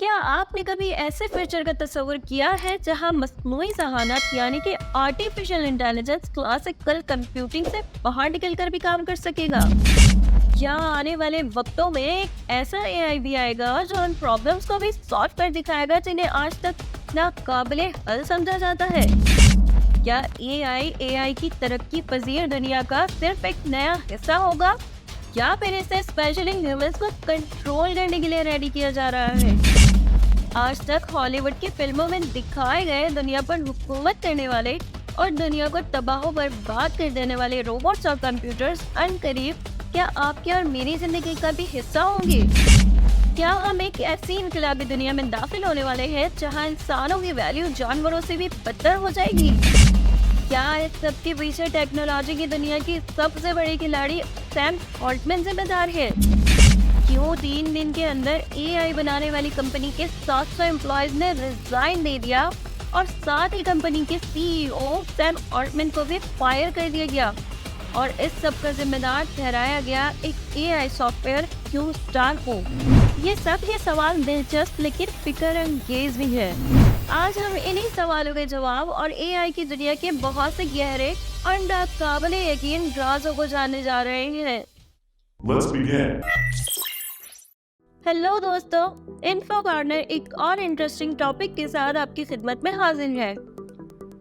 क्या आपने कभी ऐसे फ्यूचर का तस्वीर किया है जहां मस्नूई ज़हानत यानी कि आर्टिफिशियल इंटेलिजेंस क्लासिकल कंप्यूटिंग से बाहर निकलकर भी काम कर सकेगा? या आने वाले वक्तों में एक ऐसा एआई भी आएगा जो उन प्रॉब्लम्स को भी सॉल्व कर दिखाएगा जिन्हें आज तक नाकाबिले हल समझा जाता है? क्या एआई की तरक्की पजीर दुनिया का सिर्फ एक नया हिस्सा होगा या फिर इसे स्पेशली ह्यूमंस को कंट्रोल करने के लिए रेडी किया जा रहा है? आज तक हॉलीवुड की फिल्मों में दिखाए गए दुनिया पर हुकूमत करने वाले और दुनिया को तबाह बर्बाद कर देने वाले रोबोट्स और कंप्यूटर्स अनकरीब क्या आपकी और मेरी जिंदगी का भी हिस्सा होंगे? क्या हम एक ऐसी इनकलाबी दुनिया में दाखिल होने वाले हैं जहां इंसानों की वैल्यू जानवरों से भी बदतर हो जाएगी? क्या इस सब के पीछे टेक्नोलॉजी की दुनिया की सबसे बड़ी खिलाड़ी सैम ऑल्टमैन जिम्मेदार है? क्यों 3 दिन के अंदर एआई बनाने वाली कंपनी के 700 एम्प्लॉयज ने रिजाइन दे दिया और साथ ही कंपनी के सीईओ सैम ऑल्टमैन को भी फायर कर दिया गया और इस सब का जिम्मेदार ठहराया गया एक एआई सॉफ्टवेयर क्यू स्टार को? ये सवाल दिलचस्प लेकिन फिक्र अंगेज भी है। आज हम इन्हीं सवालों के जवाब और एआई की दुनिया के बहुत से गहरे और नाकाबिले यकीन राज़ों को जानने जा रहे हैं। Let's begin. हेलो दोस्तों, इन्फो कॉर्नर एक और इंटरेस्टिंग टॉपिक के साथ आपकी खिदमत में हाजिर है।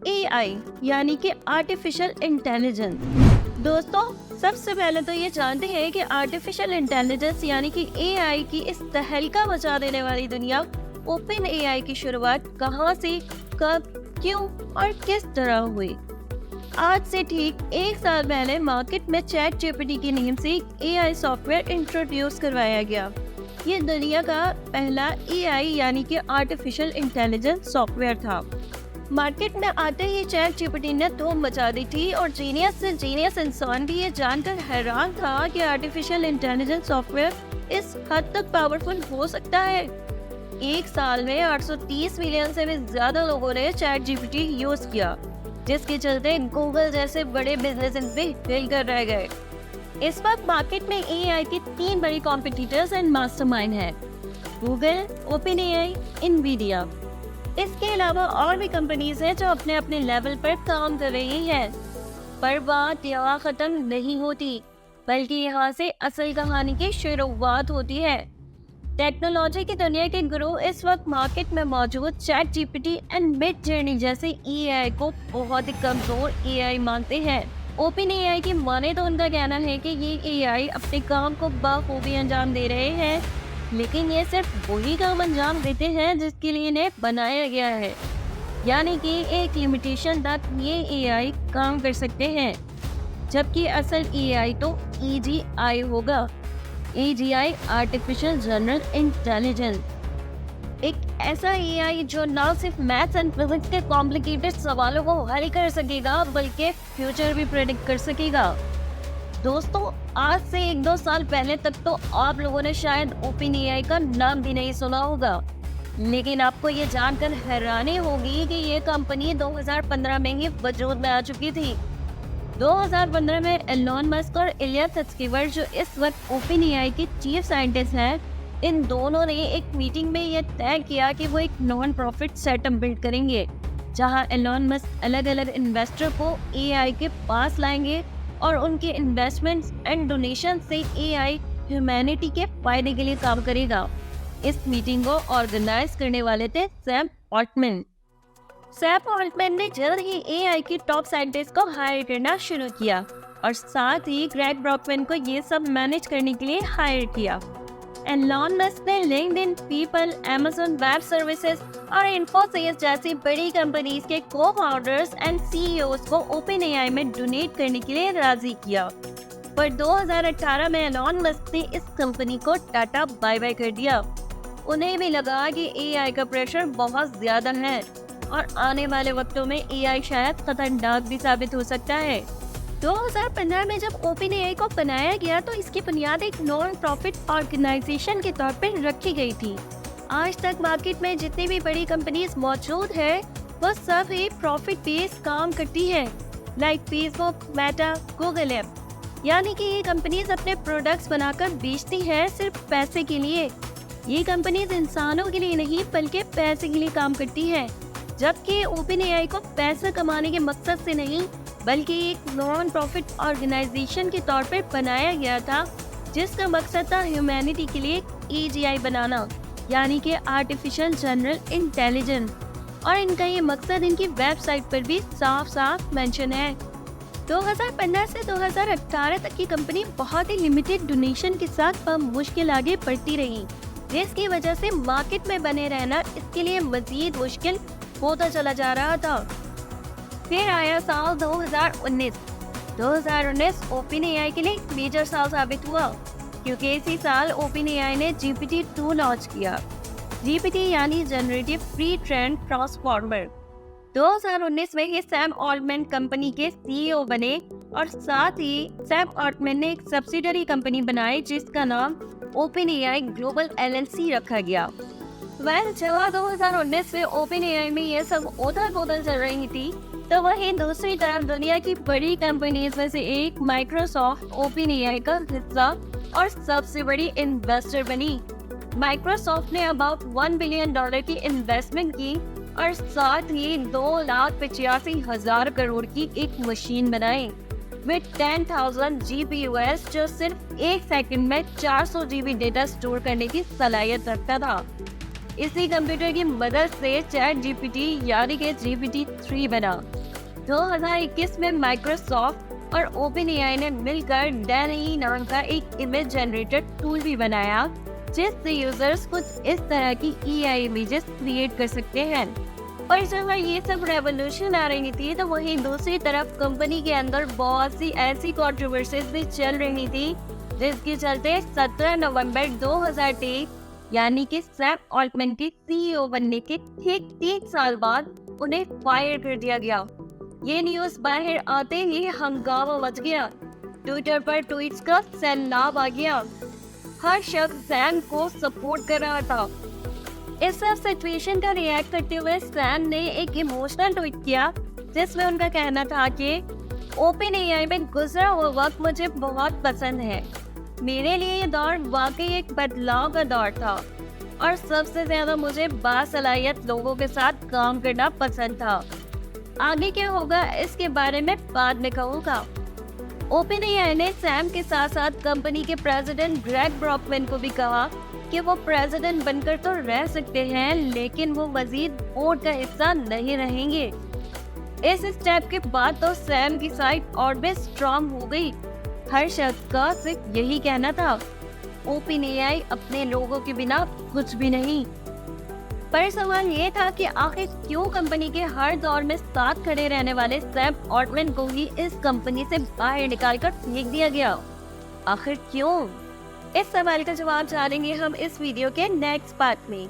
एआई यानी कि आर्टिफिशियल इंटेलिजेंस। दोस्तों, सबसे पहले तो ये जानते हैं कि आर्टिफिशियल इंटेलिजेंस यानी कि एआई की इस तहलका मचा देने वाली दुनिया ओपन एआई की शुरुआत कहाँ से, कब, क्यों और किस तरह हुई। आज से ठीक 1 साल पहले मार्केट में चैट जीपीटी की नेम से एआई सॉफ्टवेयर इंट्रोड्यूस करवाया गया। ये दुनिया का पहला एआई यानी कि आर्टिफिशियल इंटेलिजेंस सॉफ्टवेयर था। मार्केट में आते ही चैट जीपीटी ने धूम मचा दी थी और जीनियस से जीनियस इंसान भी ये जानकर हैरान था कि आर्टिफिशियल इंटेलिजेंस सॉफ्टवेयर इस हद तक पावरफुल हो सकता है। 1 साल में 830 मिलियन से भी ज्यादा लोगों ने चैट जीपीटी यूज किया, जिसके चलते गूगल जैसे बड़े बिजनेस भी फेल कर रह गए। इस वक्त मार्केट में एआई के 3 बड़ी कॉम्पिटिटर्स एंड मास्टरमाइंड हैं: गूगल, ओपन एआई, इनवीडिया। इसके अलावा और भी कंपनीज हैं जो अपने अपने लेवल पर काम कर रही हैं। पर बात यहाँ खत्म नहीं होती, बल्कि यहाँ से असल कहानी की शुरुआत होती है। टेक्नोलॉजी की दुनिया के गुरु इस वक्त मार्केट में मौजूद chat GPT and mid journey जैसे एआई को बहुत ही कमजोर एआई मानते हैं। ओपन एआई की माने तो उनका कहना है कि ये एआई अपने काम को बखूबी अंजाम दे रहे हैं, लेकिन ये सिर्फ वही काम अंजाम देते हैं जिसके लिए इन्हें बनाया गया है, यानी कि एक लिमिटेशन तक ये एआई काम कर सकते हैं। जबकि असल एआई तो एजीआई होगा, एजीआई आर्टिफिशियल जनरल इंटेलिजेंस। एक ऐसा एआई जो न सिर्फ मैथ्स एंड फिजिक्स के कॉम्प्लिकेटेड सवालों को हल कर सकेगा बल्कि फ्यूचर भी प्रेडिक्ट कर सकेगा। दोस्तों, आज से 1-2 साल पहले तक तो आप लोगों ने शायद ओपन एआई का नाम भी नहीं सुना होगा, लेकिन आपको ये जानकर हैरानी होगी कि ये कंपनी 2015 में ही वजूद में आ चुकी थी। 2015 में एलोन मस्क और इलिया सत्सकीवर जो इस वक्त ओपन एआई के चीफ साइंटिस्ट हैं, इन दोनों ने एक मीटिंग में यह तय किया कि वो एक नॉन प्रॉफिट सेटअप बिल्ड करेंगे, जहां एलोन मस्क अलग अलग इन्वेस्टर को एआई के पास लाएंगे और उनके इन्वेस्टमेंट्स एंड डोनेशन से एआई ह्यूमैनिटी के फायदे के लिए काम करेगा। इस मीटिंग को ऑर्गेनाइज करने वाले थे सैम ऑल्टमैन। सैम ऑल्टमैन ने जल्द ही एआई की टॉप साइंटिस्ट को हायर करना शुरू किया और साथ ही ग्रेग ब्रॉकमैन को ये सब मैनेज करने के लिए हायर किया। एलोन मस्क ने LinkedIn, people, Amazon web services और इन्फोसिस जैसी बड़ी कंपनीज के को-फाउंडर्स एंड सीईओज को ओपन एआई में डोनेट करने के लिए राजी किया। पर 2018 में एलोन मस्क ने इस कंपनी को टाटा बाय बाय कर दिया। उन्हें भी लगा कि एआई का प्रेशर बहुत ज्यादा है और आने वाले वक्तों में एआई शायद खतरनाक भी साबित हो सकता है। 2015 में जब ओपन एआई को बनाया गया तो इसकी बुनियाद एक नॉन प्रॉफिट ऑर्गेनाइजेशन के तौर पर रखी गई थी। आज तक मार्केट में जितनी भी बड़ी कंपनीज मौजूद है वो सब ही प्रॉफिट बेस्ड काम करती है, like Facebook, Meta, Google app. यानी कि ये कंपनीज अपने प्रोडक्ट्स बनाकर बेचती हैं सिर्फ पैसे के लिए। ये कंपनी इंसानों के लिए नहीं बल्कि पैसे के लिए काम करती है, जबकि OpenAI को पैसा कमाने के मकसद से नहीं बल्कि एक नॉन प्रॉफिट ऑर्गेनाइजेशन के तौर पर बनाया गया था, जिसका मकसद था ह्यूमैनिटी के लिए AGI बनाना, यानी कि आर्टिफिशियल जनरल इंटेलिजेंस। और इनका ये मकसद इनकी वेबसाइट पर भी साफ साफ मेंशन है। 2015 से 2018 तक की कंपनी बहुत ही लिमिटेड डोनेशन के साथ मुश्किल आगे बढ़ती रही, जिसकी वजह से मार्केट में बने रहना इसके लिए मजीद मुश्किल होता चला जा रहा था। फिर आया साल 2019। 2019 OpenAI के लिए एक मेजर साल साबित हुआ, क्योंकि इसी साल OpenAI ने GPT-2 लॉन्च किया। GPT यानी जनरेटिव प्री ट्रेंड ट्रांसफॉर्मर। 2019 में ही सैम ऑल्टमैन कंपनी के CEO बने और साथ ही सैम ऑल्टमैन ने एक सब्सिडरी कंपनी बनाई जिसका नाम OpenAI ग्लोबल LLC रखा गया। जब 2019 में OpenAI में ये सब उथल-पुथल चल रही थी, तो वहीं दूसरी तरफ दुनिया की बड़ी कंपनीज में से एक माइक्रोसॉफ्ट OpenAI का हिस्सा और सबसे बड़ी इन्वेस्टर बनी। माइक्रोसॉफ्ट ने अबाउट $1 बिलियन की इन्वेस्टमेंट की और साथ ही 2,85,000 करोड़ की एक मशीन बनाई विद 10,000 GPUs, जो सिर्फ एक सेकंड में 400 GB डेटा स्टोर करने की सलाहियत रखता था। इसी कंप्यूटर की मदद से ChatGPT यानी कि GPT-3 बना। 2021 में माइक्रोसॉफ्ट और OpenAI ने मिलकर DALL-E नाम का एक इमेज जनरेटर टूल भी बनाया, जिससे यूजर्स कुछ इस तरह की AI इमेजेस क्रिएट कर सकते हैं। और जब ये सब रेवोल्यूशन आ रही थी, तो वहीं दूसरी तरफ कंपनी के अंदर बहुत सी ऐसी कंट्रोवर्सीज भी चल रही थी, जिसके चलते 17 नवंबर 2023 यानी कि सैम ऑल्टमैन के CEO बनने के ठीक 3 साल बाद उन्हें फायर कर दिया गया। ये न्यूज़ बाहर आते ही हंगामा मच गया। ट्विटर पर ट्वीट्स का सैलाब आ गया। हर शख्स सैम को सपोर्ट कर रहा था। इस सब सिचुएशन का रिएक्ट करते हुए सैम ने एक इमोशनल ट्वीट किया, जिसमें उनका कहना था कि OpenAI में गुजरा हुआ वक्त मुझे बहुत पसंद है। मेरे लिए ये दौर वाकई एक बदलाव का दौर था और सबसे ज्यादा मुझे बासलाहियत लोगों के साथ काम करना पसंद था। आगे क्या होगा इसके बारे में बाद में कहूँगा। OpenAI ने सैम के साथ साथ कंपनी के प्रेसिडेंट ग्रेग ब्रॉकमैन को भी कहा कि वो प्रेसिडेंट बनकर तो रह सकते हैं, लेकिन वो मजीद बोर्ड का हिस्सा नहीं रहेंगे। इस स्टेप के बाद तो सैम की साइड और भी स्ट्रांग हो गई। हर शख्स का सिर्फ यही कहना था, OpenAI अपने लोगों के बिना कुछ भी नहीं। पर सवाल ये था कि आखिर क्यों कंपनी के हर दौर में साथ खड़े रहने वाले सैम ऑल्टमैन को ही इस कंपनी से बाहर निकालकर फेंक दिया गया? आखिर क्यों? इस सवाल का जवाब जानेंगे हम इस वीडियो के नेक्स्ट पार्ट में।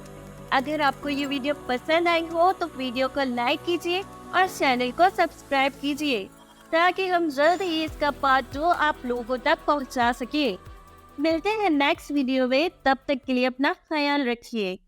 अगर आपको ये वीडियो पसंद आई हो तो वीडियो को लाइक कीजिए और चैनल को सब्सक्राइब कीजिए, ताकि हम जल्द ही इसका पार्ट 2 आप लोगों तक पहुंचा सके। मिलते हैं नेक्स्ट वीडियो में, तब तक के लिए अपना ख्याल रखिए।